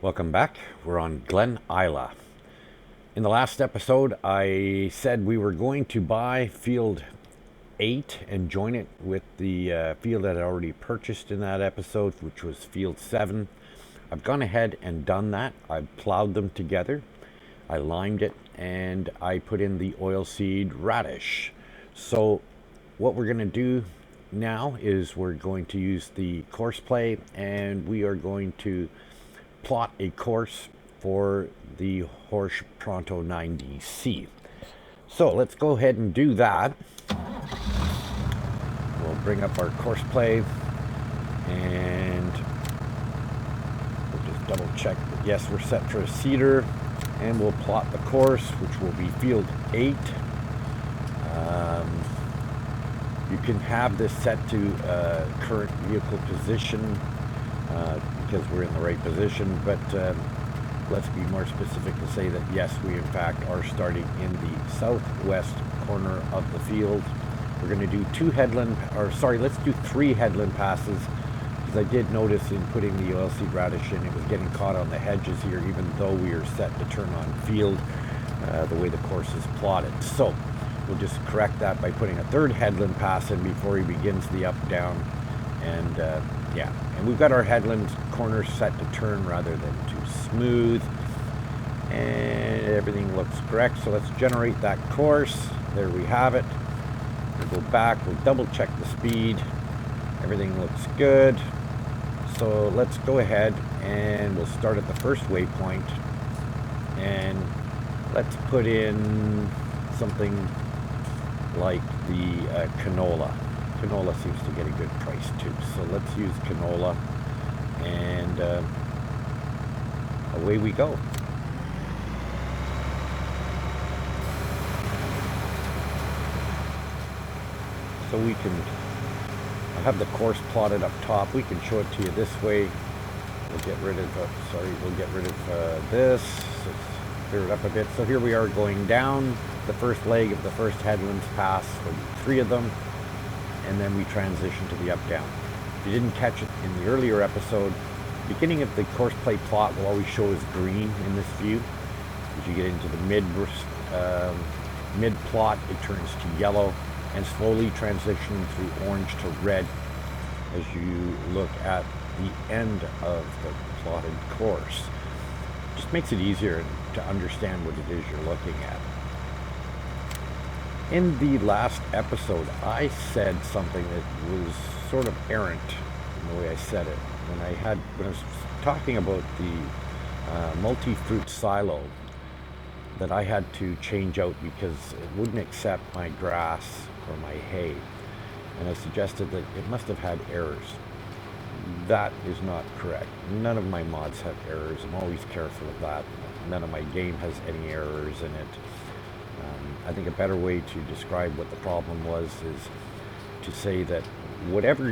Welcome back. We're on Glen, Isla. In the last episode, I said we were going to buy field 8 and join it with the field that I already purchased in that episode, which was field 7. I've gone ahead and done that. I plowed them together. I limed it and I put in the oilseed radish. So what we're going to do now is we're going to use the course play and we are going to plot a course for the Horsch Pronto 9DC. So let's go ahead and do that. We'll bring up our course play and we'll just double check that yes, we're set for a cedar, and we'll plot the course, which will be field 8. You can have this set to current vehicle position because we're in the right position, but let's be more specific to say that yes, we in fact are starting in the southwest corner of the field. We're going to do let's do 3 headland passes, because I did notice in putting the oilseed radish in, it was getting caught on the hedges here, even though we are set to turn on field the way the course is plotted. So we'll just correct that by putting a 3rd headland pass in before he begins the up-down. And and we've got our headland corners set to turn rather than to smooth, and everything looks correct. So let's generate that course. There we have it. We'll go back, we'll double check the speed. Everything looks good. So let's go ahead and we'll start at the first waypoint, and let's put in something like the canola. Canola seems to get a good price too, so let's use canola, and away we go. So we can have the course plotted up top. We can show it to you this way. We'll get rid of this. Let's clear it up a bit. So here we are going down the first leg of the first headlands pass, 3 of them, and then we transition to the up-down. If you didn't catch it in the earlier episode, the beginning of the course play plot will always show as green in this view. As you get into the mid plot, it turns to yellow and slowly transitioning through orange to red as you look at the end of the plotted course. Just makes it easier to understand what it is you're looking at. In the last episode, I said something that was sort of errant in the way I said it. When I was talking about the multi-fruit silo that I had to change out because it wouldn't accept my grass or my hay, and I suggested that it must have had errors. That is not correct. None of my mods have errors. I'm always careful of that. None of my game has any errors in it. I think a better way to describe what the problem was is to say that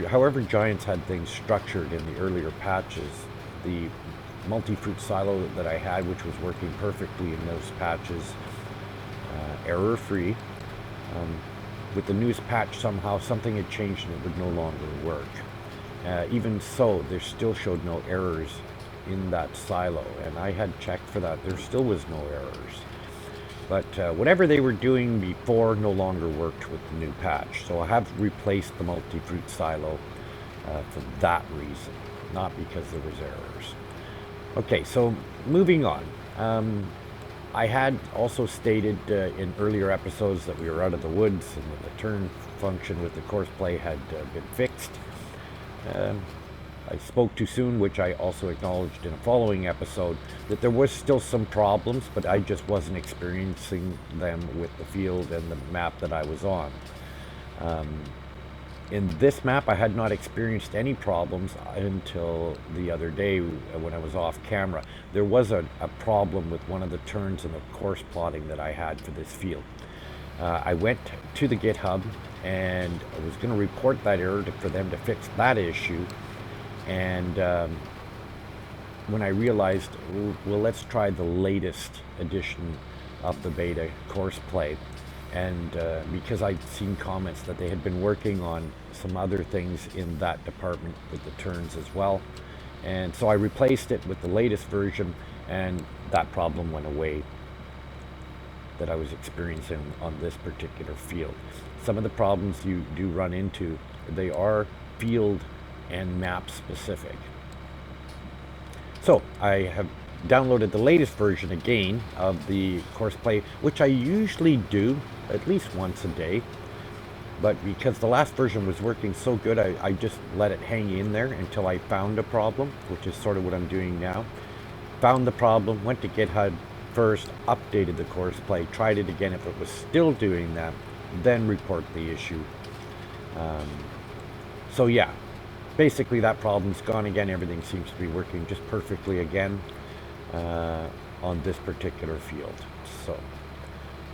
however Giants had things structured in the earlier patches, the multi-fruit silo that I had, which was working perfectly in those patches, error-free, with the newest patch somehow something had changed and it would no longer work. Even so, there still showed no errors in that silo, and I had checked for that. There still was no errors. But whatever they were doing before no longer worked with the new patch. So I have replaced the multi-fruit silo for that reason, not because there was errors. Okay, so moving on. I had also stated in earlier episodes that we were out of the woods and that the turn function with the course play had been fixed. I spoke too soon, which I also acknowledged in a following episode, that there was still some problems, but I just wasn't experiencing them with the field and the map that I was on. In this map, I had not experienced any problems until the other day when I was off camera. There was a problem with one of the turns in the course plotting that I had for this field. I went to the Github and I was going to report that error for them to fix that issue. And when I realized, well, let's try the latest edition of the beta course play, and because I'd seen comments that they had been working on some other things in that department with the turns as well, And so I replaced it with the latest version, and that problem went away that I was experiencing on this particular field. Some of the problems you do run into, they are field and map specific. So I have downloaded the latest version again of the course play, which I usually do at least once a day. But because the last version was working so good, I just let it hang in there until I found a problem, which is sort of what I'm doing now. Found the problem, went to GitHub first, updated the course play, tried it again. If it was still doing that, then report the issue. So yeah, basically that problem's gone again. Everything seems to be working just perfectly again on this particular field. So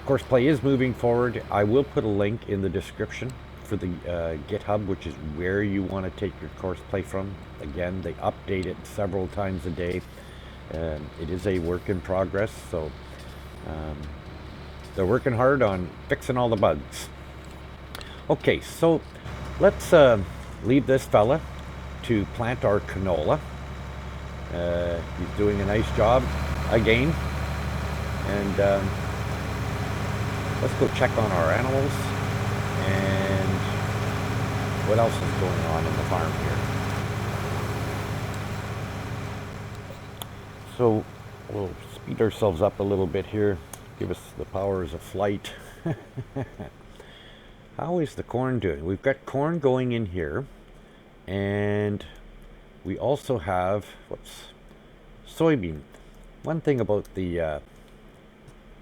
course play is moving forward. I will put a link in the description for the GitHub, which is where you want to take your course play from. Again, they update it several times a day. It is a work in progress, so they're working hard on fixing all the bugs. Okay, so let's leave this fella to plant our canola. He's doing a nice job again, and let's go check on our animals and what else is going on in the farm here. So we'll speed ourselves up a little bit here, give us the powers of flight. How is the corn doing? We've got corn going in here, and we also have, soybean. One thing about the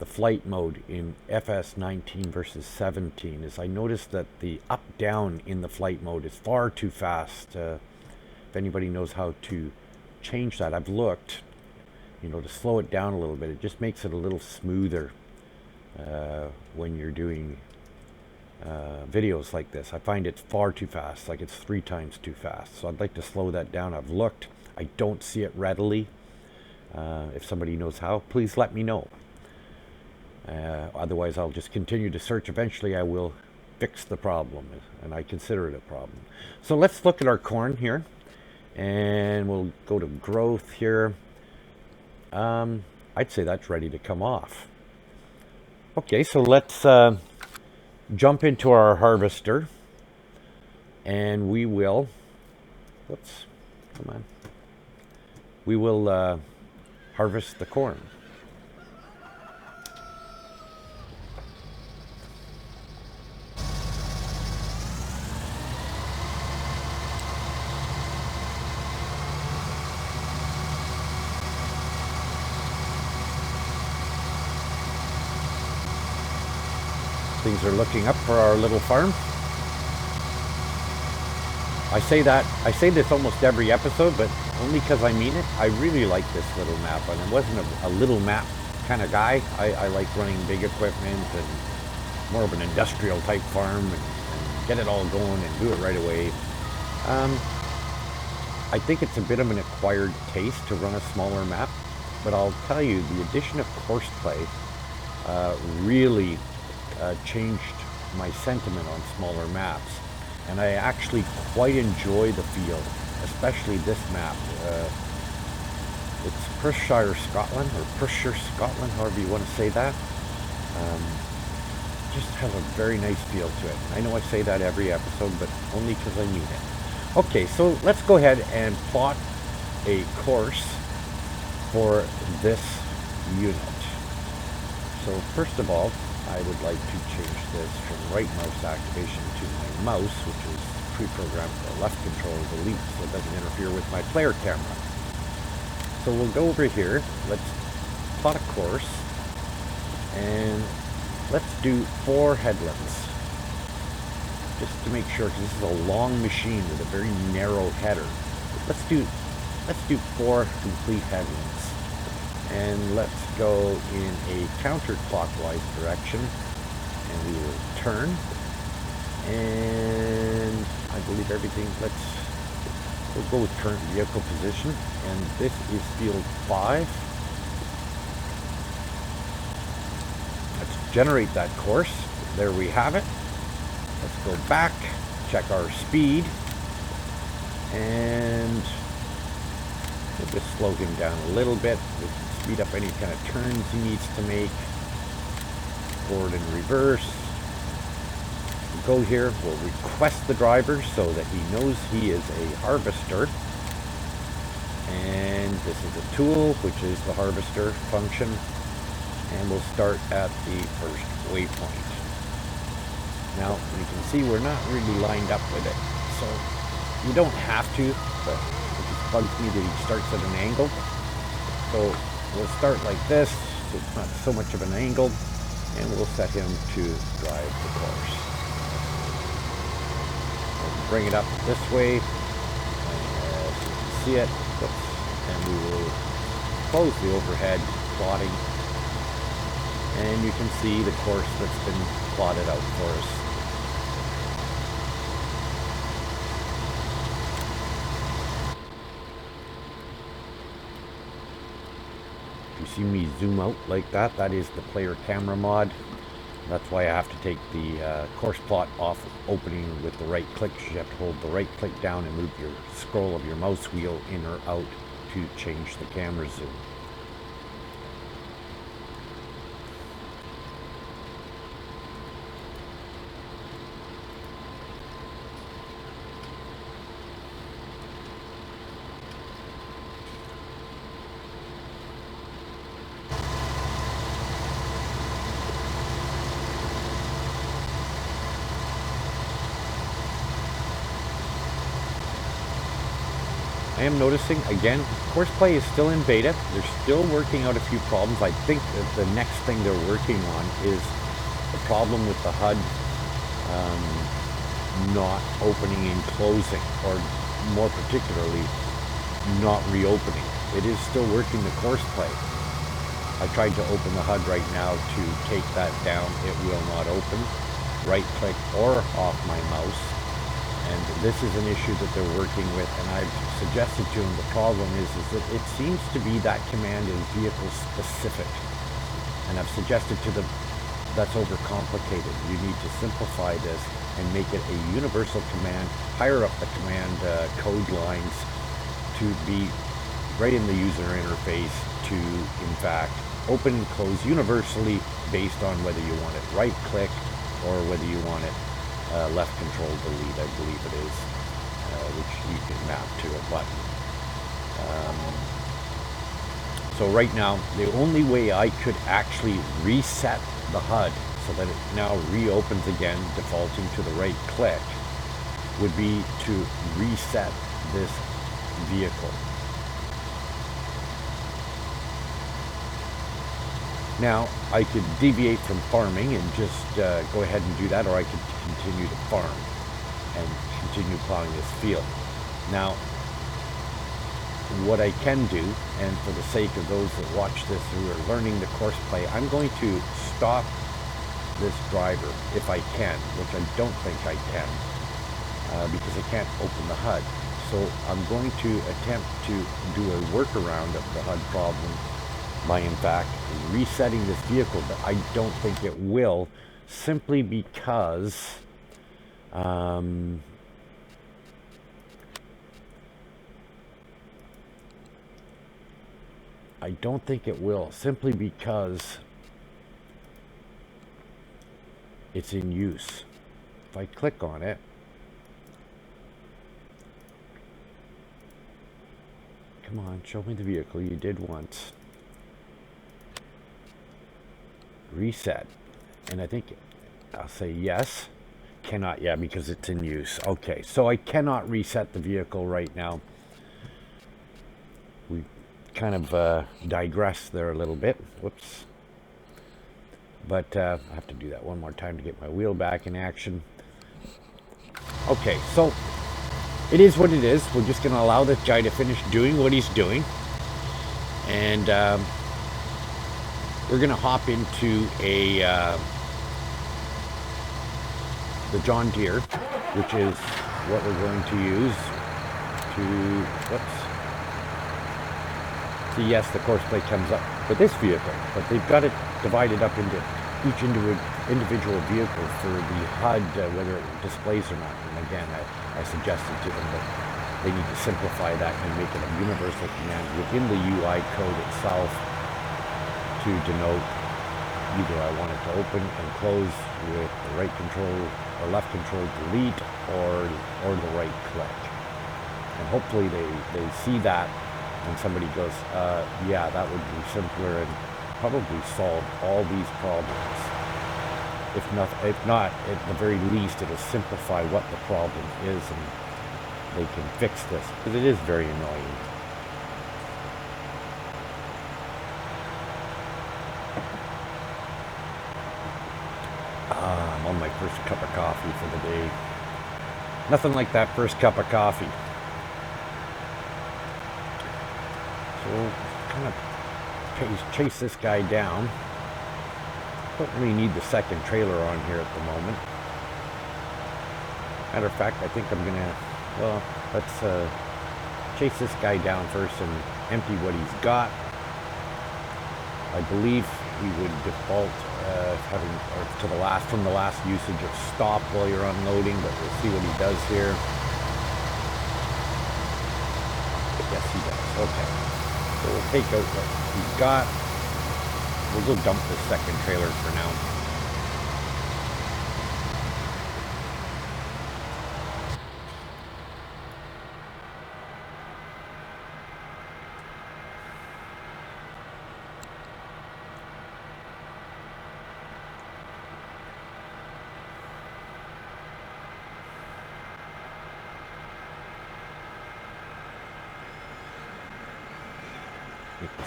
flight mode in FS19 versus 17 is I noticed that the up-down in the flight mode is far too fast. If anybody knows how to change that, I've looked, to slow it down a little bit. It just makes it a little smoother when you're doing videos like this. I find it far too fast, like it's 3 times too fast. So I'd like to slow that down. I've looked, I don't see it readily. If somebody knows how, please let me know. Otherwise, I'll just continue to search. Eventually, I will fix the problem, and I consider it a problem. So let's look at our corn here, and we'll go to growth here. I'd say that's ready to come off. Okay, so let's jump into our harvester, and we will, we will harvest the corn. Things are looking up for our little farm. I say this almost every episode, but only because I mean it. I really like this little map, and I wasn't a little map kind of guy. I like running big equipment and more of an industrial type farm, and get it all going and do it right away. I think it's a bit of an acquired taste to run a smaller map, but I'll tell you, the addition of course play really changed my sentiment on smaller maps, and I actually quite enjoy the field, especially this map. It's Perthshire, Scotland, or Perthshire, Scotland, however you want to say that. Just has a very nice feel to it. I know I say that every episode, but only because I mean it. Okay, so let's go ahead and plot a course for this unit. So first of all, I would like to change this from right mouse activation to my mouse, which is pre-programmed for left control delete, so it doesn't interfere with my player camera. So we'll go over here, let's plot a course, and let's do 4 headlands, just to make sure, because this is a long machine with a very narrow header. Let's do 4 complete headlands. And let's go in a counterclockwise direction, and we will turn, and I believe everything, we'll go with current vehicle position, and this is field 5. Let's generate that course. There we have it. Let's go back, check our speed, and We'll just slow him down a little bit. We'll speed up any kind of turns he needs to make. Forward and reverse. We'll go here. We'll request the driver so that he knows he is a harvester. And this is a tool, which is the harvester function. And we'll start at the first waypoint. Now, you can see we're not really lined up with it. So, you don't have to, but it just bugs me that he starts at an angle. So, we'll start like this, so it's not so much of an angle, and we'll set him to drive the course. We'll bring it up this way, so you can see it, and we will close the overhead plotting, and you can see the course that's been plotted out for us. You see me zoom out like that, that is the player camera mod. That's why I have to take the course plot off opening with the right click. You have to hold the right click down and move your scroll of your mouse wheel in or out to change the camera zoom. I am noticing, again, course play is still in beta. They're still working out a few problems. I think that the next thing they're working on is the problem with the HUD not opening and closing, or more particularly, not reopening. It is still working the course play. I tried to open the HUD right now to take that down. It will not open. Right click or off my mouse. And this is an issue that they're working with, and I've suggested to them the problem is that it seems to be that command is vehicle specific. And I've suggested to them that's overcomplicated. You need to simplify this and make it a universal command, higher up the command code lines to be right in the user interface to, in fact, open and close universally based on whether you want it right click or whether you want it left control delete, I believe it is, which you can map to a button. So right now, the only way I could actually reset the HUD so that it now reopens again, defaulting to the right click, would be to reset this vehicle. Now, I could deviate from farming and just go ahead and do that, or I could continue to farm and continue plowing this field. Now, what I can do, and for the sake of those that watch this who are learning the course play, I'm going to stop this driver if I can, which I don't think I can, because I can't open the HUD. So I'm going to attempt to do a workaround of the HUD problem by, in fact, resetting this vehicle, but I don't think it will, simply because I don't think it will, simply because it's in use. If I click on it, come on, show me the vehicle you did once. Reset, and I think I'll say yes. Cannot, yeah, because it's in use. Okay, so I cannot reset the vehicle right now. We kind of digressed there a little bit. Whoops. But I have to do that one more time to get my wheel back in action. Okay, so it is what it is. We're just going to allow this guy to finish doing what he's doing, and we're going to hop into the John Deere, which is what we're going to use to, whoops. See, yes, the course play comes up for this vehicle, but they've got it divided up into each individual vehicle for the HUD, whether it displays or not. And again, I suggested to them that they need to simplify that and make it a universal command within the UI code itself to denote either I want it to open and close with the right control or left control delete or the right click. And hopefully they see that and somebody goes, yeah, that would be simpler and probably solve all these problems. If not, at the very least, it'll simplify what the problem is and they can fix this, because it is very annoying. I'm on my first cup of coffee for the day. Nothing like that first cup of coffee. So, kind of chase this guy down. Don't really need the second trailer on here at the moment. Matter of fact, I think I'm gonna, well, let's chase this guy down first and empty what he's got. I believe he would default from the last usage of stop while you're unloading, but we'll see what he does here. Yes, he does. Okay. So we'll take out what he's got. We'll go dump the second trailer for now.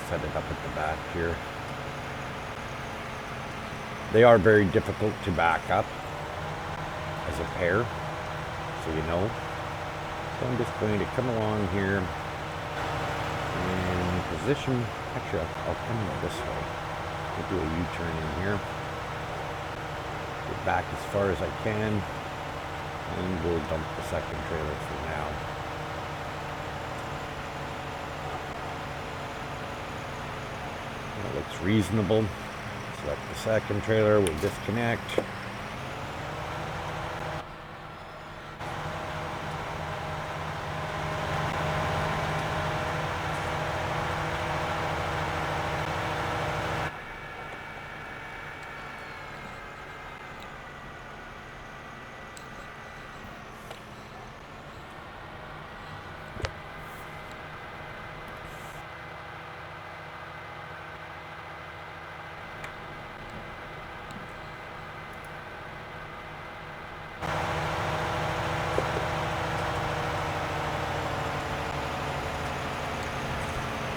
Set it up at the back here. They are very difficult to back up as a pair, so you know. So I'm just going to come along here and position. Actually, I'll come this way. I'll do a U-turn in here. Get back as far as I can, and we'll dump the second trailer for now. That looks reasonable. Select the second trailer, we'll disconnect.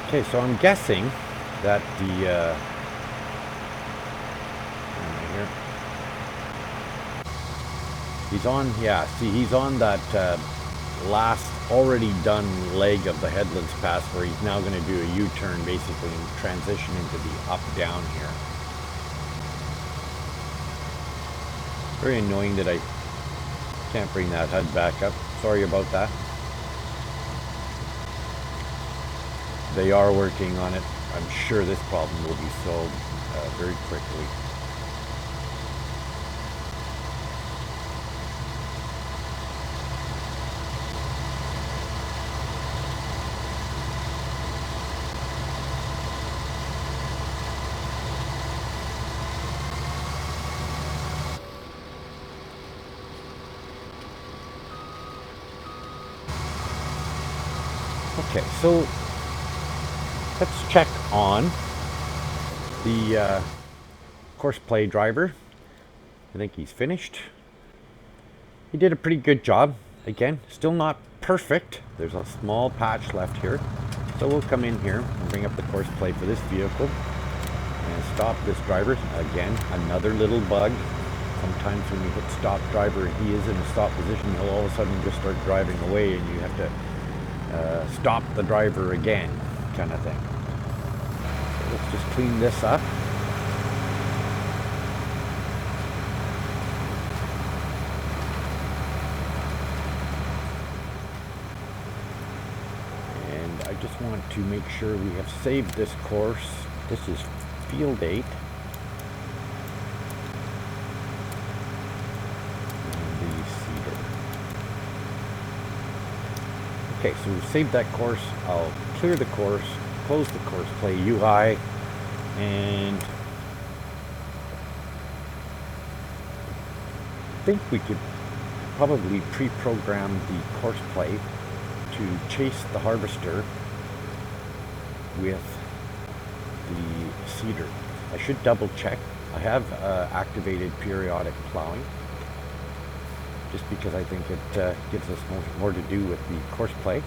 Okay, so I'm guessing that the he's on, yeah, see, he's on that last already done leg of the Headlands Pass where he's now going to do a U-turn basically and transition into the up-down here. Very annoying that I can't bring that HUD back up. Sorry about that. They are working on it. I'm sure this problem will be solved very quickly. Okay, so let's check on the course play driver. I think he's finished. He did a pretty good job. Again, still not perfect. There's a small patch left here. So we'll come in here and bring up the course play for this vehicle and stop this driver. Again, another little bug. Sometimes when you hit stop driver and he is in a stop position, he'll all of a sudden just start driving away and you have to stop the driver again, kind of thing. So let's just clean this up. And I just want to make sure we have saved this course. This is field 8. Okay, so we've saved that course. I'll clear the course, close the course play UI, and I think we could probably pre-program the course play to chase the harvester with the seeder. I should double check. I have activated periodic plowing, just because I think it gives us more to do with the course play.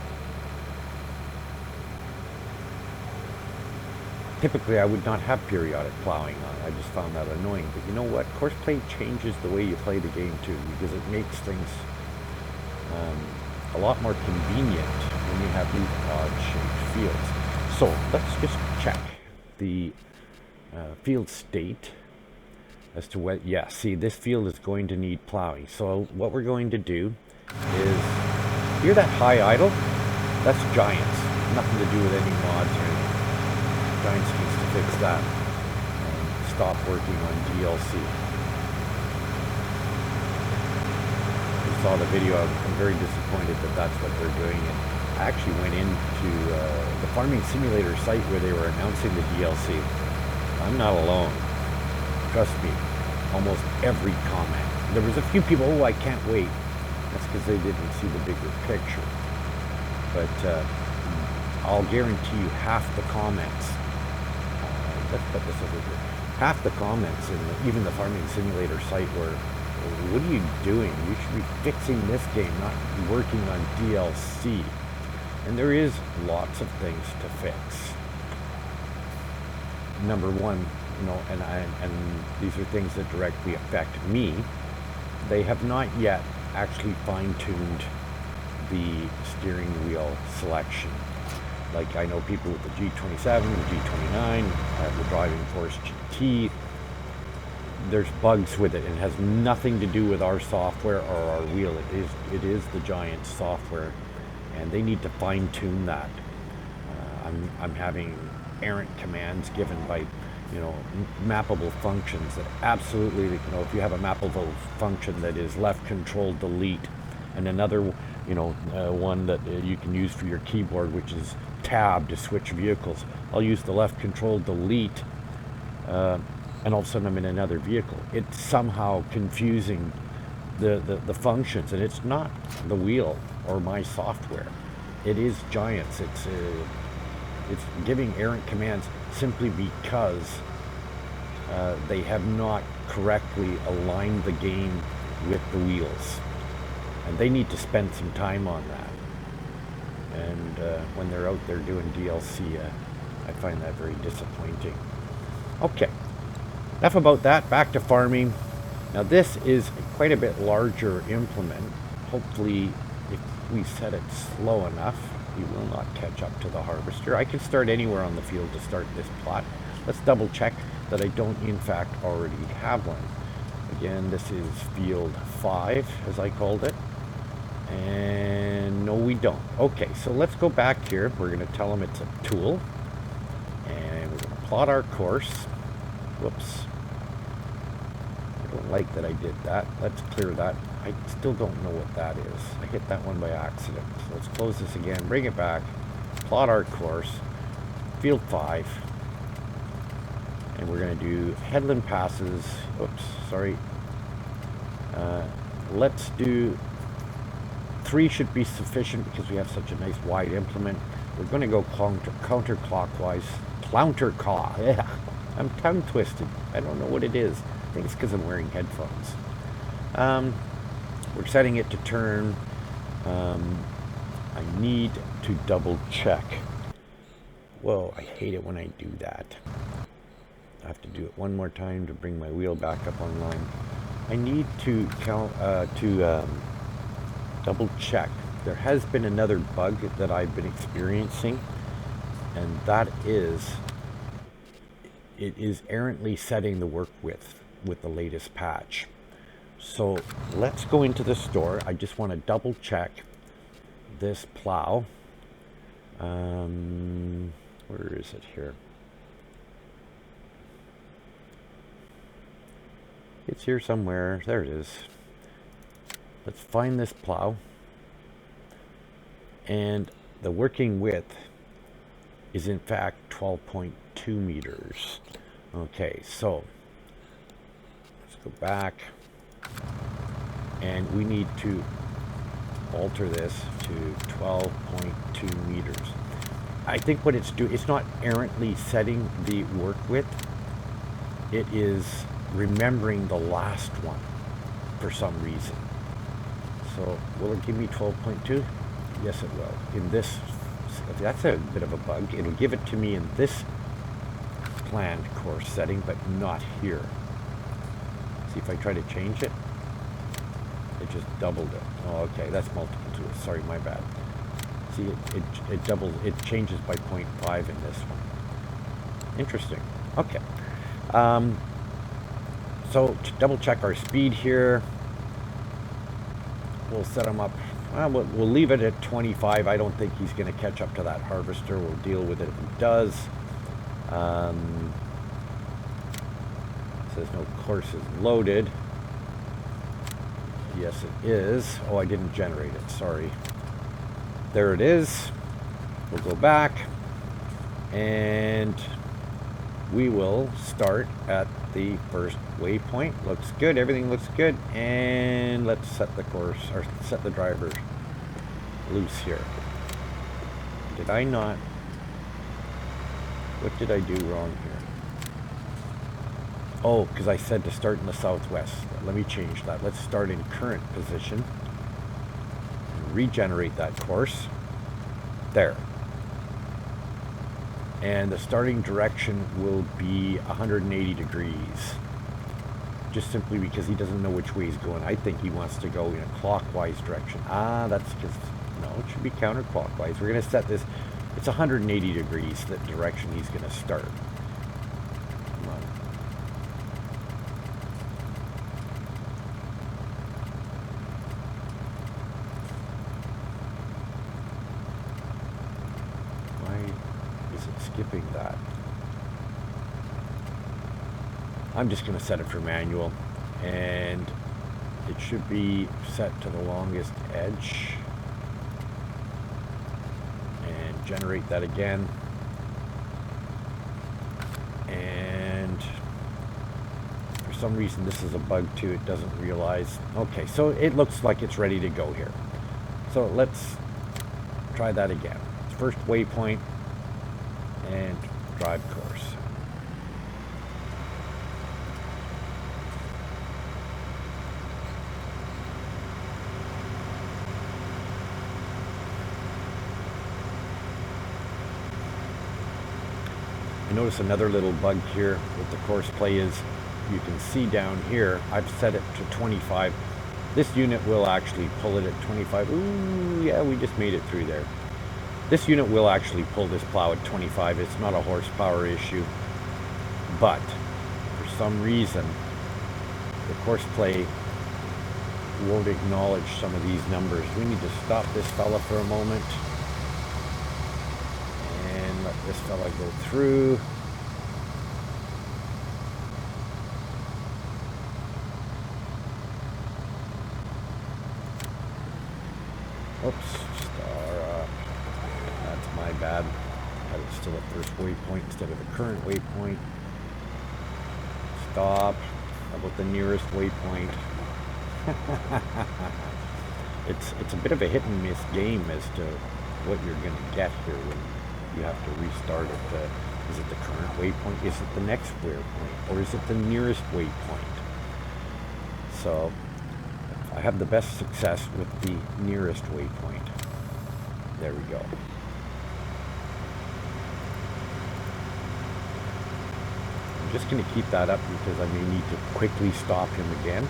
Typically I would not have periodic plowing on. I just found that annoying. But you know what? Course play changes the way you play the game too, because it makes things a lot more convenient when you have these odd-shaped fields. So let's just check the field state as to what, yeah, see, this field is going to need plowing. So what we're going to do is, hear that high idle? That's Giants. Nothing to do with any mods or anything. Giants needs to fix that and stop working on DLC. You saw the video. I'm very disappointed that that's what they're doing. And I actually went into the Farming Simulator site where they were announcing the DLC. I'm not alone. Trust me, almost every comment. There was a few people, oh, I can't wait. That's because they didn't see the bigger picture. But I'll guarantee you half the comments, let's put this over here, half the comments in even the Farming Simulator site were, what are you doing? You should be fixing this game, not working on DLC. And there is lots of things to fix. Number one, you know, and these are things that directly affect me. They have not yet actually fine-tuned the steering wheel selection. Like, I know people with the G27, the G29, the Driving Force GT, there's bugs with it, and it has nothing to do with our software or our wheel. It is the Giant software, and they need to fine-tune that. I'm having errant commands given by, you know, mappable functions that absolutely, you know, if you have a mappable function that is left control delete, and another, you know, one that you can use for your keyboard, which is tab to switch vehicles. I'll use the left control delete, and all of a sudden I'm in another vehicle. It's somehow confusing the functions, and it's not the wheel or my software. It is Giants. It's giving errant commands simply because they have not correctly aligned the game with the wheels, and they need to spend some time on that. And when they're out there doing DLC, I find that very disappointing. Okay, enough about that. Back to farming. Now this is quite a bit larger implement. Hopefully, if we set it slow enough, you will not catch up to the harvester. I can start anywhere on the field to start this plot. Let's double check that I don't in fact already have one. Again, this is field 5, as I called it. And no, we don't. Okay, so let's go back here. We're going to tell them it's a tool. And we're going to plot our course. Whoops. I don't like that I did that. Let's clear that. I still don't know what that is. I hit that one by accident. So let's close this again, bring it back, plot our course, field 5. And we're going to do headland passes. Oops, sorry. Let's do 3 should be sufficient because we have such a nice wide implement. We're going to go counterclockwise. Yeah, I'm tongue twisted. I don't know what it is. I think it's because I'm wearing headphones. We're setting it to turn. I need to double check. Whoa, I hate it when I do that. I have to do it one more time to bring my wheel back up online. I need to double check. There has been another bug that I've been experiencing, and that is it is errantly setting the work width with the latest patch. So let's go into the store. I just want to double check this plow. Where is it here? It's here somewhere. There it is. Let's find this plow. And the working width is in fact 12.2 meters. Okay, so let's go back, and we need to alter this to 12.2 meters. I think what it's doing, it's not errantly setting the work width, it is remembering the last one for some reason. So will it give me 12.2? Yes, it will. In this, that's a bit of a bug. It'll give it to me in this planned course setting, but not here. See if I try to change it. It just doubled it. Oh, okay, that's multiple to it. Sorry, my bad. See, it doubles. It changes by 0.5 in this one. Interesting. Okay. So to double check our speed here, we'll set them up. We'll leave it at 25. I don't think he's going to catch up to that harvester. We'll deal with it if he does. Says no course is loaded. Yes, it is. Oh, I didn't generate it. Sorry. There it is. We'll go back and we will start at the first waypoint. Looks good. Everything looks good. And let's set the course, or set the driver loose here. Did I not? What did I do wrong here? Oh, because I said to start in the southwest. Let me change that. Let's start in current position. And regenerate that course. There. And the starting direction will be 180 degrees. Just simply because he doesn't know which way he's going. I think he wants to go in a clockwise direction. Ah, that's because, no, it should be counterclockwise. We're going to set this, it's 180 degrees, the direction he's going to start. Come on. Skipping that. I'm just going to set it for manual, and it should be set to the longest edge, and generate that again. And for some reason this is a bug too, it doesn't realize. Okay, so it looks like it's ready to go here. So let's try that again. First waypoint and drive course. I notice another little bug here with the course play is you can see down here I've set it to 25. This unit will actually pull it at 25. Ooh, yeah, we just made it through there. This unit will actually pull this plow at 25. It's not a horsepower issue, but for some reason the course play won't acknowledge some of these numbers. We need to stop this fella for a moment and let this fella go through. Oops, star up. That's my bad. Had it still at first waypoint instead of the current waypoint. Stop. How about the nearest waypoint? It's a bit of a hit and miss game as to what you're going to get here when you have to restart it. Is it the current waypoint? Is it the next waypoint? Or is it the nearest waypoint? So I have the best success with the nearest waypoint. There we go. I'm just going to keep that up because I may need to quickly stop him again.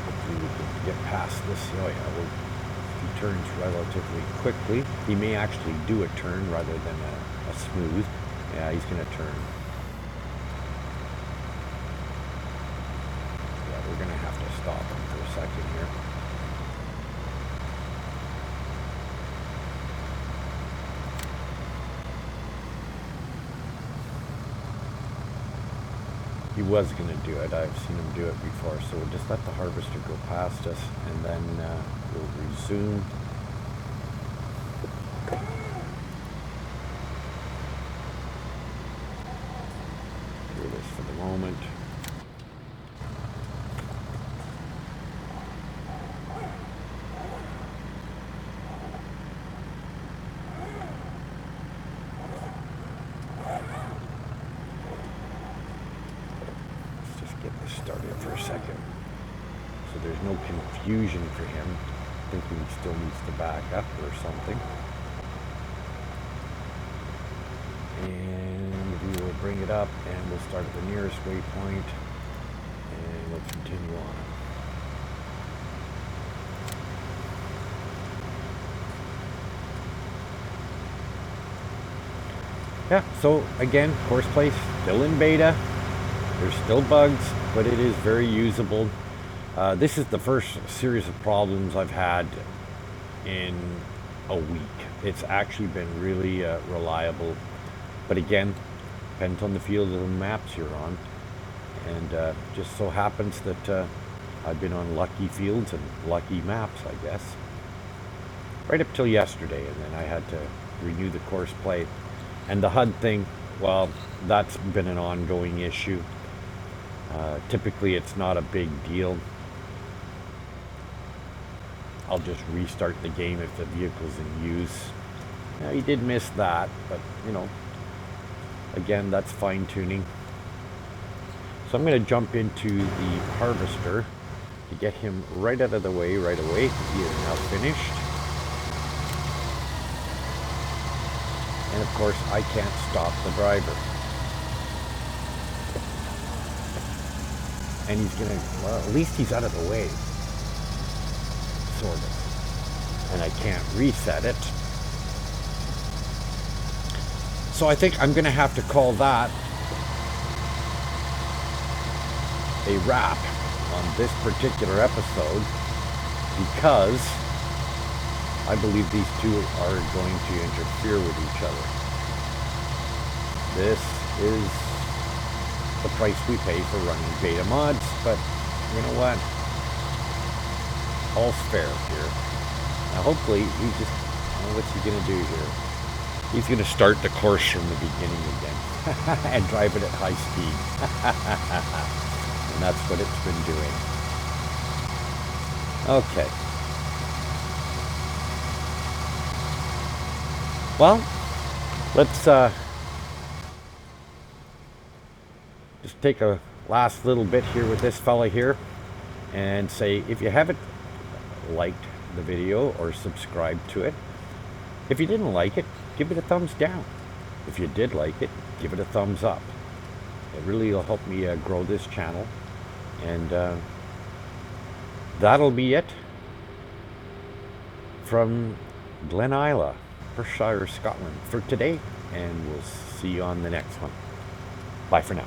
Hopefully we can get past this. Oh yeah, he turns relatively quickly. He may actually do a turn rather than a smooth. Yeah, he's going to turn. Yeah, we're going to have to stop him for a second here. he was going to do it. I've seen him do it before, so we'll just let the harvester go past us, and then we'll resume. Do this for the moment. Started for a second, so there's no confusion for him thinking he still needs to back up or something. And we will bring it up, and we'll start at the nearest waypoint, and we'll continue on. Yeah, so again, course play still in beta. There's still bugs, but it is very usable. This is the first series of problems I've had in a week. It's actually been really reliable. But again, depends on the field of the maps you're on. And just so happens that I've been on lucky fields and lucky maps, I guess. Right up till yesterday, and then I had to renew the course plate. And the HUD thing, well, that's been an ongoing issue. Typically it's not a big deal. I'll just restart the game if the vehicle's in use. Now, he did miss that, but you know, again, that's fine tuning. So I'm going to jump into the harvester to get him right out of the way right away. He is now finished. And of course, I can't stop the driver. And he's gonna, well, at least he's out of the way. Sort of. And I can't reset it. So I think I'm gonna have to call that a wrap on this particular episode, because I believe these two are going to interfere with each other. This is the price we pay for running beta mods, but you know what? All's fair here. Now hopefully he just, what's he gonna do here? He's gonna start the course from the beginning again and drive it at high speed. And that's what it's been doing. Okay. Well, let's just take a last little bit here with this fella here and say, if you haven't liked the video or subscribed to it, if you didn't like it, give it a thumbs down. If you did like it, give it a thumbs up. It really will help me grow this channel. And that'll be it from Glen, Isla, Perthshire, Scotland for today. And we'll see you on the next one. Bye for now.